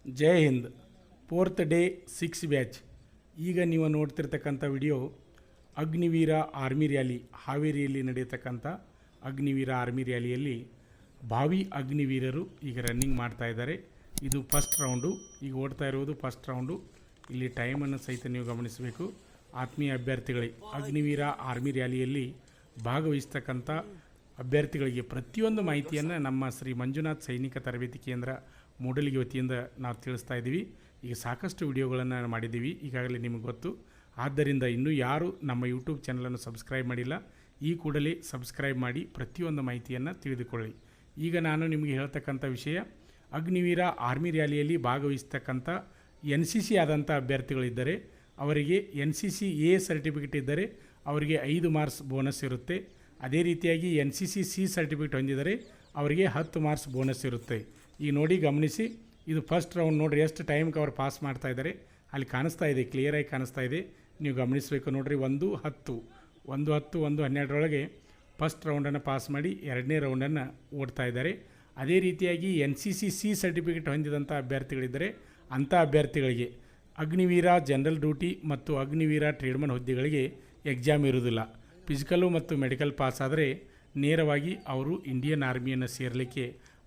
ಜೈ Hind. 4th day 6 batch. ಈಗ ನೀವು ನೋಡ್ತಿರ್ತಕ್ಕಂಥ video Agniveer army rally, ಹಾವೇರಿಯಲ್ಲಿ ನಡೆಯತಕ್ಕಂಥ ಅಗ್ನಿವೀರ ಆರ್ಮಿ ರ್ಯಾಲಿಯಲ್ಲಿ ಭಾವಿ ಅಗ್ನಿವೀರರು ಈಗ ರನ್ನಿಂಗ್ ಮಾಡ್ತಾ ಇದ್ದಾರೆ. ಇದು ಫಸ್ಟ್ ರೌಂಡು, ಈಗ ಓಡ್ತಾ ಇರುವುದು ಫಸ್ಟ್ ರೌಂಡು. ಇಲ್ಲಿ ಟೈಮನ್ನು ಸಹಿತ ನೀವು ಗಮನಿಸಬೇಕು. ಆತ್ಮೀಯ ಅಭ್ಯರ್ಥಿಗಳಿಗೆ, ಅಗ್ನಿವೀರ ಆರ್ಮಿ ರ್ಯಾಲಿಯಲ್ಲಿ ಭಾಗವಹಿಸ್ತಕ್ಕಂಥ ಅಭ್ಯರ್ಥಿಗಳಿಗೆ ಪ್ರತಿಯೊಂದು ಮಾಹಿತಿಯನ್ನು ನಮ್ಮ ಶ್ರೀ ಮಂಜುನಾಥ್ ಸೈನಿಕ ತರಬೇತಿ ಕೇಂದ್ರ ಮೂಡಲಿಗೆ ವತಿಯಿಂದ ನಾವು ತಿಳಿಸ್ತಾ ಇದ್ದೀವಿ. ಈಗ ಸಾಕಷ್ಟು ವಿಡಿಯೋಗಳನ್ನು ಮಾಡಿದ್ದೀವಿ, ಈಗಾಗಲೇ ನಿಮಗೆ ಗೊತ್ತು. ಆದ್ದರಿಂದ ಇನ್ನೂ ಯಾರು ನಮ್ಮ ಯೂಟ್ಯೂಬ್ ಚಾನಲನ್ನು ಸಬ್ಸ್ಕ್ರೈಬ್ ಮಾಡಿಲ್ಲ, ಈ ಕೂಡಲೇ ಸಬ್ಸ್ಕ್ರೈಬ್ ಮಾಡಿ ಪ್ರತಿಯೊಂದು ಮಾಹಿತಿಯನ್ನು ತಿಳಿದುಕೊಳ್ಳಿ. ಈಗ ನಾನು ನಿಮಗೆ ಹೇಳ್ತಕ್ಕಂಥ ವಿಷಯ, ಅಗ್ನಿವೀರ ಆರ್ಮಿ ರ್ಯಾಲಿಯಲ್ಲಿ ಭಾಗವಹಿಸ್ತಕ್ಕಂಥ NCC ಆದಂಥ ಅಭ್ಯರ್ಥಿಗಳಿದ್ದರೆ ಅವರಿಗೆ NCC A ಸರ್ಟಿಫಿಕೇಟ್ ಇದ್ದರೆ ಅವರಿಗೆ 5 ಮಾರ್ಕ್ಸ್ ಬೋನಸ್ ಇರುತ್ತೆ. ಅದೇ ರೀತಿಯಾಗಿ NCC C ಸರ್ಟಿಫಿಕೇಟ್ ಹೊಂದಿದರೆ ಅವರಿಗೆ 10 ಮಾರ್ಕ್ಸ್ ಬೋನಸ್ ಇರುತ್ತೆ. ಈಗ ನೋಡಿ, ಗಮನಿಸಿ, ಇದು ಫಸ್ಟ್ ರೌಂಡ್ ನೋಡಿರಿ, ಎಷ್ಟು ಟೈಮ್ಗೆ ಅವ್ರು ಪಾಸ್ ಮಾಡ್ತಾ ಇದ್ದಾರೆ ಅಲ್ಲಿ ಕಾಣಿಸ್ತಾ ಇದೆ, ಕ್ಲಿಯರಾಗಿ ಕಾಣಿಸ್ತಾ ಇದೆ. ನೀವು ಗಮನಿಸಬೇಕು ನೋಡಿರಿ. 1-10 1-12 ಫಸ್ಟ್ ರೌಂಡನ್ನು ಪಾಸ್ ಮಾಡಿ ಎರಡನೇ ರೌಂಡನ್ನು ಓಡ್ತಾ ಇದ್ದಾರೆ. ಅದೇ ರೀತಿಯಾಗಿ NCC C ಸರ್ಟಿಫಿಕೇಟ್ ಹೊಂದಿದಂಥ ಅಭ್ಯರ್ಥಿಗಳಿದ್ದರೆ ಅಂಥ ಅಭ್ಯರ್ಥಿಗಳಿಗೆ ಅಗ್ನಿವೀರ ಜನರಲ್ ಡ್ಯೂಟಿ ಮತ್ತು ಅಗ್ನಿವೀರ ಟ್ರೇಡ್ಮನ್ ಹುದ್ದೆಗಳಿಗೆ ಎಕ್ಸಾಮ್ ಇರುವುದಿಲ್ಲ. ಫಿಸಿಕಲ್ಲು ಮತ್ತು ಮೆಡಿಕಲ್ ಪಾಸ್ ಆದರೆ ನೇರವಾಗಿ ಅವರು ಇಂಡಿಯನ್ ಆರ್ಮಿಯನ್ನು ಸೇರಲಿಕ್ಕೆ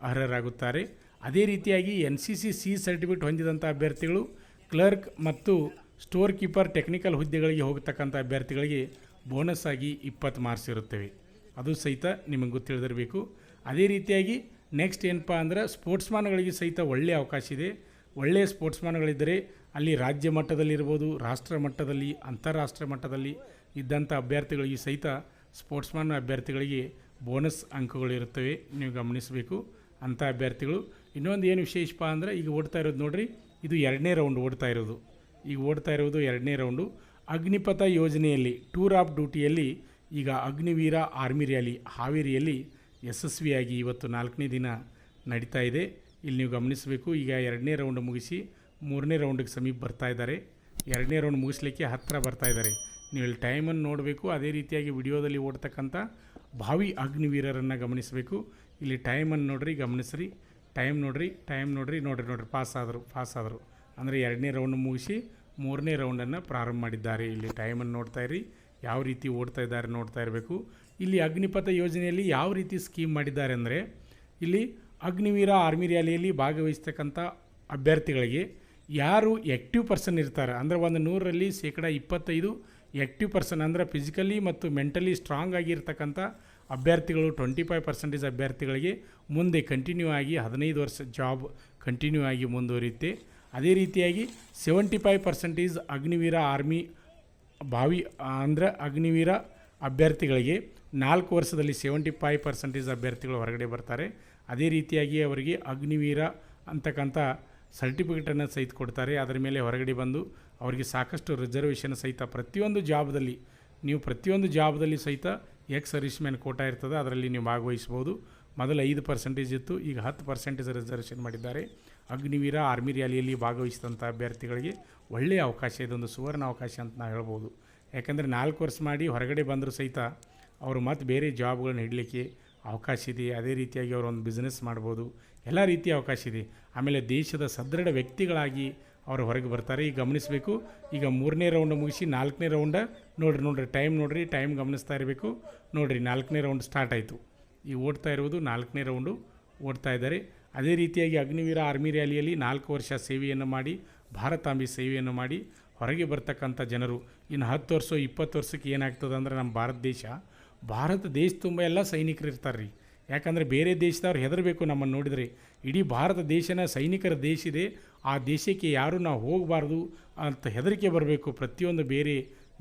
ಅರ್ಹರಾಗುತ್ತಾರೆ. ಅದೇ ರೀತಿಯಾಗಿ NCC C ಸರ್ಟಿಫಿಕೇಟ್ ಹೊಂದಿದಂಥ ಅಭ್ಯರ್ಥಿಗಳು ಕ್ಲರ್ಕ್ ಮತ್ತು ಸ್ಟೋರ್ ಕೀಪರ್ ಟೆಕ್ನಿಕಲ್ ಹುದ್ದೆಗಳಿಗೆ ಹೋಗತಕ್ಕಂಥ ಅಭ್ಯರ್ಥಿಗಳಿಗೆ ಬೋನಸ್ ಆಗಿ 20 ಮಾರ್ಕ್ಸ್ ಇರುತ್ತವೆ. ಅದು ಸಹಿತ ನಿಮಗೆ ಗೊತ್ತಿಳಿದಿರಬೇಕು. ಅದೇ ರೀತಿಯಾಗಿ ನೆಕ್ಸ್ಟ್ ಏನಪ್ಪ ಅಂದ್ರೆ, ಸ್ಪೋರ್ಟ್ಸ್ಮ್ಯಾನ್ಗಳಿಗೆ ಸಹಿತ ಒಳ್ಳೆಯ ಅವಕಾಶ ಇದೆ. ಒಳ್ಳೆಯ ಸ್ಪೋರ್ಟ್ಸ್ಮ್ಯಾನ್ಗಳಿದ್ದರೆ ಅಲ್ಲಿ ರಾಜ್ಯ ಮಟ್ಟದಲ್ಲಿರ್ಬೋದು, ರಾಷ್ಟ್ರ ಮಟ್ಟದಲ್ಲಿ, ಅಂತಾರಾಷ್ಟ್ರೀಯ ಮಟ್ಟದಲ್ಲಿ ಇದ್ದಂಥ ಅಭ್ಯರ್ಥಿಗಳಿಗೆ ಸಹಿತ ಸ್ಪೋರ್ಟ್ಸ್ಮ್ಯಾನ್ ಅಭ್ಯರ್ಥಿಗಳಿಗೆ ಬೋನಸ್ ಅಂಕಗಳಿರುತ್ತವೆ. ನೀವು ಗಮನಿಸಬೇಕು ಅಂಥ ಅಭ್ಯರ್ಥಿಗಳು. ಇನ್ನೊಂದು ಏನು ವಿಶೇಷಪ್ಪ ಅಂದರೆ, ಈಗ ಓಡ್ತಾ ಇರೋದು ನೋಡಿರಿ, ಇದು ಎರಡನೇ ರೌಂಡ್ ಓಡ್ತಾ ಇರೋದು ಎರಡನೇ ರೌಂಡು. ಅಗ್ನಿಪಥ ಯೋಜನೆಯಲ್ಲಿ ಟೂರ್ ಆಫ್ ಡ್ಯೂಟಿಯಲ್ಲಿ ಈಗ ಅಗ್ನಿವೀರ ಆರ್ಮಿ ರ್ಯಾಲಿ ಹಾವೇರಿಯಲ್ಲಿ ಯಶಸ್ವಿಯಾಗಿ ಇವತ್ತು 4ನೇ ದಿನ ನಡೀತಾ ಇದೆ. ಇಲ್ಲಿ ನೀವು ಗಮನಿಸಬೇಕು. ಈಗ ಎರಡನೇ ರೌಂಡ್ ಮುಗಿಸಿ 3ನೇ ರೌಂಡಿಗೆ ಸಮೀಪ ಬರ್ತಾ ಇದ್ದಾರೆ. ಎರಡನೇ ರೌಂಡ್ ಮುಗಿಸ್ಲಿಕ್ಕೆ ಹತ್ತಿರ ಬರ್ತಾ ಇದ್ದಾರೆ. ನೀವು ಇಲ್ಲಿ ಟೈಮನ್ನು ನೋಡಬೇಕು. ಅದೇ ರೀತಿಯಾಗಿ ವಿಡಿಯೋದಲ್ಲಿ ಓಡ್ತಕ್ಕಂಥ ಭಾವಿ ಅಗ್ನಿವೀರರನ್ನು ಗಮನಿಸಬೇಕು. ಇಲ್ಲಿ ಟೈಮನ್ನು ನೋಡಿರಿ, ಗಮನಿಸ್ರಿ, ಟೈಮ್ ನೋಡಿರಿ ಪಾಸ್ ಆದರು ಅಂದರೆ ಎರಡನೇ ರೌಂಡ್ ಮುಗಿಸಿ 3ನೇ ರೌಂಡನ್ನು ಪ್ರಾರಂಭ ಮಾಡಿದ್ದಾರೆ. ಇಲ್ಲಿ ಟೈಮನ್ನು ನೋಡ್ತಾ ಇರಿ, ಯಾವ ರೀತಿ ಓಡ್ತಾ ಇದ್ದಾರೆ ನೋಡ್ತಾ ಇರಬೇಕು. ಇಲ್ಲಿ ಅಗ್ನಿಪಥ ಯೋಜನೆಯಲ್ಲಿ ಯಾವ ರೀತಿ ಸ್ಕೀಮ್ ಮಾಡಿದ್ದಾರೆ ಅಂದರೆ, ಇಲ್ಲಿ ಅಗ್ನಿವೀರ ಆರ್ಮಿ ರ್ಯಾಲಿಯಲ್ಲಿ ಭಾಗವಹಿಸ್ತಕ್ಕಂಥ ಅಭ್ಯರ್ಥಿಗಳಿಗೆ ಯಾರು ಆ್ಯಕ್ಟಿವ್ ಪರ್ಸನ್ ಇರ್ತಾರೆ ಅಂದರೆ 100ರಲ್ಲಿ 25% ಆ್ಯಕ್ಟಿವ್ ಪರ್ಸನ್ ಅಂದರೆ ಫಿಸಿಕಲಿ ಮತ್ತು ಮೆಂಟಲಿ ಸ್ಟ್ರಾಂಗ್ ಆಗಿರ್ತಕ್ಕಂಥ ಅಭ್ಯರ್ಥಿಗಳು 25% ಅಭ್ಯರ್ಥಿಗಳಿಗೆ ಮುಂದೆ ಕಂಟಿನ್ಯೂ ಆಗಿ 15 ವರ್ಷ ಜಾಬ್ ಕಂಟಿನ್ಯೂ ಆಗಿ ಮುಂದುವರಿಯುತ್ತೆ. ಅದೇ ರೀತಿಯಾಗಿ 75% ಅಗ್ನಿವೀರ ಆರ್ಮಿ ಭಾವಿ ಅಂದರೆ ಅಗ್ನಿವೀರ ಅಭ್ಯರ್ಥಿಗಳಿಗೆ 4 ವರ್ಷದಲ್ಲಿ 75% ಅಭ್ಯರ್ಥಿಗಳು ಹೊರಗಡೆ ಬರ್ತಾರೆ. ಅದೇ ರೀತಿಯಾಗಿ ಅವರಿಗೆ ಅಗ್ನಿವೀರ ಅಂತಕ್ಕಂಥ ಸರ್ಟಿಫಿಕೇಟನ್ನು ಸಹಿತ ಕೊಡ್ತಾರೆ. ಅದರ ಮೇಲೆ ಹೊರಗಡೆ ಬಂದು ಅವರಿಗೆ ಸಾಕಷ್ಟು ರಿಸರ್ವೇಷನ್ ಸಹಿತ ಪ್ರತಿಯೊಂದು ಜಾಬ್ದಲ್ಲಿ ಸಹಿತ ಎಕ್ಸ್ ಸರ್ವಿಸ್ಮ್ಯಾನ್ ಕೋಟಾ ಇರ್ತದೆ, ಅದರಲ್ಲಿ ನೀವು ಭಾಗವಹಿಸ್ಬೋದು. ಮೊದಲು 5% ಇತ್ತು, ಈಗ 10% ರಿಸರ್ವೇಷನ್ ಮಾಡಿದ್ದಾರೆ. ಅಗ್ನಿವೀರ ಆರ್ಮಿ ರ್ಯಾಲಿಯಲ್ಲಿ ಭಾಗವಹಿಸಿದಂಥ ಅಭ್ಯರ್ಥಿಗಳಿಗೆ ಒಳ್ಳೆಯ ಅವಕಾಶ, ಇದೊಂದು ಸುವರ್ಣ ಅವಕಾಶ ಅಂತ ನಾವು ಹೇಳ್ಬೋದು. ಯಾಕಂದರೆ 4 ವರ್ಷ ಮಾಡಿ ಹೊರಗಡೆ ಬಂದರೂ ಸಹಿತ ಅವರು ಮತ್ತು ಬೇರೆ ಜಾಬ್ಗಳನ್ನ ಹಿಡಲಿಕ್ಕೆ ಅವಕಾಶ ಇದೆ. ಅದೇ ರೀತಿಯಾಗಿ ಅವರು ಒಂದು ಬಿಸ್ನೆಸ್ ಮಾಡ್ಬೋದು, ಎಲ್ಲ ರೀತಿಯ ಅವಕಾಶ ಇದೆ. ಆಮೇಲೆ ದೇಶದ ಸದೃಢ ವ್ಯಕ್ತಿಗಳಾಗಿ ಅವರು ಹೊರಗೆ ಬರ್ತಾರೆ. ಈಗ ಗಮನಿಸಬೇಕು. ಈಗ 3ನೇ ರೌಂಡ್ ಮುಗಿಸಿ 4ನೇ ರೌಂಡ ನೋಡಿರಿ, ಟೈಮ್ ಗಮನಿಸ್ತಾ ಇರಬೇಕು. ನೋಡಿರಿ, 4ನೇ ರೌಂಡ್ ಸ್ಟಾರ್ಟ್ ಆಯಿತು. ಈಗ ಓಡ್ತಾ ಇರುವುದು 4ನೇ ರೌಂಡು ಓಡ್ತಾ ಇದ್ದಾರೆ. ಅದೇ ರೀತಿಯಾಗಿ ಅಗ್ನಿವೀರ ಆರ್ಮಿ ರ್ಯಾಲಿಯಲ್ಲಿ 4 ವರ್ಷ ಸೇವೆಯನ್ನು ಮಾಡಿ, ಭಾರತಾಂಬೆ ಸೇವೆಯನ್ನು ಮಾಡಿ ಹೊರಗೆ ಬರ್ತಕ್ಕಂಥ ಜನರು ಇನ್ನು 10 ವರ್ಷ 20 ವರ್ಷಕ್ಕೆ ಏನಾಗ್ತದೆ ಅಂದರೆ, ನಮ್ಮ ಭಾರತ ದೇಶ ತುಂಬ ಎಲ್ಲ ಸೈನಿಕರು ಇರ್ತಾರೆ ರೀ. ಯಾಕಂದರೆ ಬೇರೆ ದೇಶದವ್ರು ಹೆದರಬೇಕು ನಮ್ಮನ್ನು ನೋಡಿದರೆ. ಇಡೀ ಭಾರತ ದೇಶನ ಸೈನಿಕರ ದೇಶ ಇದೆ, ಆ ದೇಶಕ್ಕೆ ಯಾರೂ ನಾವು ಹೋಗಬಾರ್ದು ಅಂತ ಹೆದರಿಕೆ ಬರಬೇಕು ಪ್ರತಿಯೊಂದು ಬೇರೆ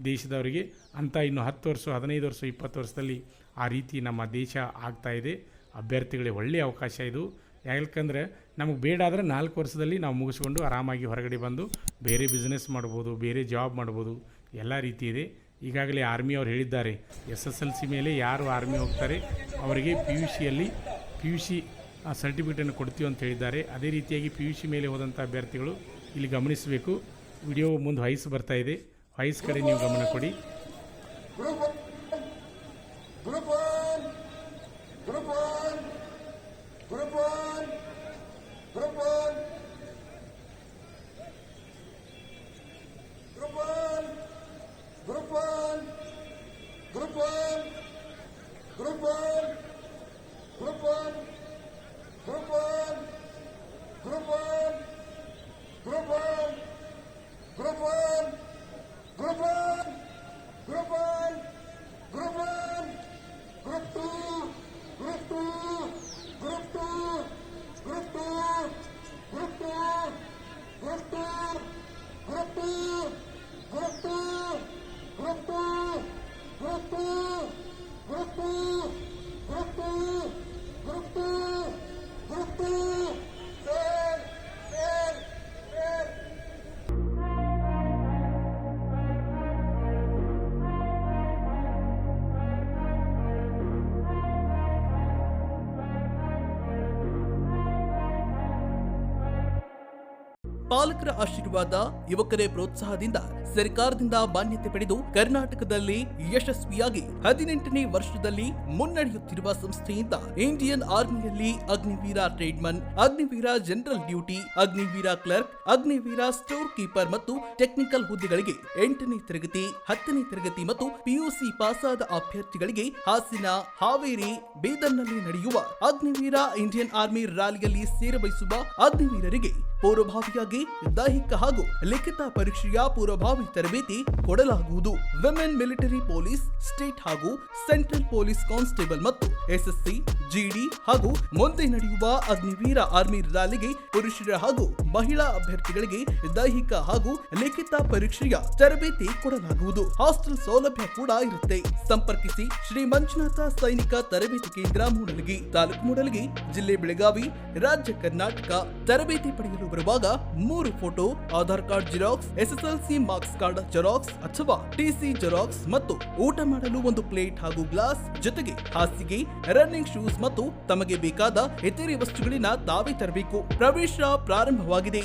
ದೇಶದವರಿಗೆ ಅಂತ. ಇನ್ನು 10 ವರ್ಷ 15 ವರ್ಷ 20 ವರ್ಷದಲ್ಲಿ ಆ ರೀತಿ ನಮ್ಮ ದೇಶ ಆಗ್ತಾಯಿದೆ. ಅಭ್ಯರ್ಥಿಗಳಿಗೆ ಒಳ್ಳೆಯ ಅವಕಾಶ ಇದು. ಯಾಕಂದರೆ ನಮಗೆ ಬೇಡ ಆದರೆ 4 ವರ್ಷದಲ್ಲಿ ನಾವು ಮುಗಿಸ್ಕೊಂಡು ಆರಾಮಾಗಿ ಹೊರಗಡೆ ಬಂದು ಬೇರೆ ಬಿಸ್ನೆಸ್ ಮಾಡ್ಬೋದು, ಬೇರೆ ಜಾಬ್ ಮಾಡ್ಬೋದು, ಎಲ್ಲ ರೀತಿ ಇದೆ. ಈಗಾಗಲೇ ಆರ್ಮಿ ಅವ್ರು ಹೇಳಿದ್ದಾರೆ, SSLC ಮೇಲೆ ಯಾರು ಆರ್ಮಿ ಹೋಗ್ತಾರೆ ಅವರಿಗೆ PUC ಸರ್ಟಿಫಿಕೇಟನ್ನು ಕೊಡ್ತೀವಿ ಅಂತ ಹೇಳಿದ್ದಾರೆ. ಅದೇ ರೀತಿಯಾಗಿ PUC ಮೇಲೆ ಹೋದಂಥ ಅಭ್ಯರ್ಥಿಗಳು ಇಲ್ಲಿ ಗಮನಿಸಬೇಕು. ವಿಡಿಯೋ ಮುಂದೆ ವಾಯ್ಸ್ ಬರ್ತಾ ಇದೆ, ವಾಯ್ಸ್ ಕಡೆ ನೀವು ಗಮನ ಕೊಡಿ. Group 1, Group 1, Group 1, Group 1, Group 1, Group 1, Group 2, Group 2, Group 2, Group 2, Group 2, Group 2, Group 2, Group 2, Group 2, Group 2, Group 2, Group 2, Group 2, Group 2, Sir. ಪಾಲಕರ ಆಶೀರ್ವಾದ, ಯುವಕರೇ ಪ್ರೋತ್ಸಾಹದಿಂದ ಸರ್ಕಾರದಿಂದ ಮಾನ್ಯತೆ ಪಡೆದು ಕರ್ನಾಟಕದಲ್ಲಿ ಯಶಸ್ವಿಯಾಗಿ 18ನೇ ವರ್ಷದಲ್ಲಿ ಮುನ್ನಡೆಯುತ್ತಿರುವ ಸಂಸ್ಥೆಯಿಂದ ಇಂಡಿಯನ್ ಆರ್ಮಿಯಲ್ಲಿ Agniveer tradesman, Agniveer general duty, Agniveer clerk, Agniveer store keeper ಮತ್ತು ಟೆಕ್ನಿಕಲ್ ಹುದ್ದೆಗಳಿಗೆ 8ನೇ ತರಗತಿ, 10ನೇ ತರಗತಿ ಮತ್ತು ಪಿಯುಸಿ ಪಾಸಾದ ಅಭ್ಯರ್ಥಿಗಳಿಗೆ ಹಾಸನ, ಹಾವೇರಿ, ಬೀದರ್ನಲ್ಲಿ ನಡೆಯುವ ಅಗ್ನಿವೀರ ಇಂಡಿಯನ್ ಆರ್ಮಿ ರ್ಯಾಲಿಯಲ್ಲಿ ಸೇರಬಯಸುವ ಅಗ್ನಿವೀರರಿಗೆ ಪೂರ್ವಭಾವಿಯಾಗಿ ದೈಹಿಕ ಹಾಗೂ ಲಿಖಿತ ಪರೀಕ್ಷೆಯ ಪೂರ್ವಭಾವಿ ತರಬೇತಿ ಕೊಡಲಾಗುವುದು. ವಿಮೆನ್ ಮಿಲಿಟರಿ ಪೊಲೀಸ್, ಸ್ಟೇಟ್ ಹಾಗೂ ಸೆಂಟ್ರಲ್ ಪೊಲೀಸ್ ಕಾನ್ಸ್ಟೇಬಲ್ ಮತ್ತು ಎಸ್ಎಸ್ಸಿ, ಜಿಡಿ ಹಾಗೂ ಮುಂದೆ ನಡೆಯುವ ಅಗ್ನಿವೀರ ಆರ್ಮಿ ರ್ಯಾಲಿಗೆ ಪುರುಷರ ಹಾಗೂ ಮಹಿಳಾ ಅಭ್ಯರ್ಥಿಗಳಿಗೆ ದೈಹಿಕ ಹಾಗೂ ಲಿಖಿತ ಪರೀಕ್ಷೆಯ ತರಬೇತಿ ಕೊಡಲಾಗುವುದು. ಹಾಸ್ಟೆಲ್ ಸೌಲಭ್ಯ ಕೂಡ ಇರುತ್ತೆ. ಸಂಪರ್ಕಿಸಿ ಶ್ರೀ ಮಂಜುನಾಥ ಸೈನಿಕ ತರಬೇತಿ ಕೇಂದ್ರ, ಮೂಡಲಗಿ, ತಾಲೂಕು ಮೂಡಲಗಿ, ಜಿಲ್ಲೆ ಬೆಳಗಾವಿ, ರಾಜ್ಯ ಕರ್ನಾಟಕ. ತರಬೇತಿ ಪಡೆಯಲು ಬರುವಾಗ 3 photo, Aadhaar card xerox, SSLC marks card xerox ಅಥವಾ ಟಿಸಿ ಜೆರಾಕ್ಸ್ ಮತ್ತು ಊಟ ಮಾಡಲು 1 ಪ್ಲೇಟ್ ಹಾಗೂ ಗ್ಲಾಸ್, ಜೊತೆಗೆ ಹಾಸಿಗೆ, ರನ್ನಿಂಗ್ ಶೂಸ್ ಮತ್ತು ತಮಗೆ ಬೇಕಾದ ಇತರೆ ವಸ್ತುಗಳಿನ ತಾವೇ ತರಬೇಕು. ಪ್ರವೇಶ ಪ್ರಾರಂಭವಾಗಿದೆ.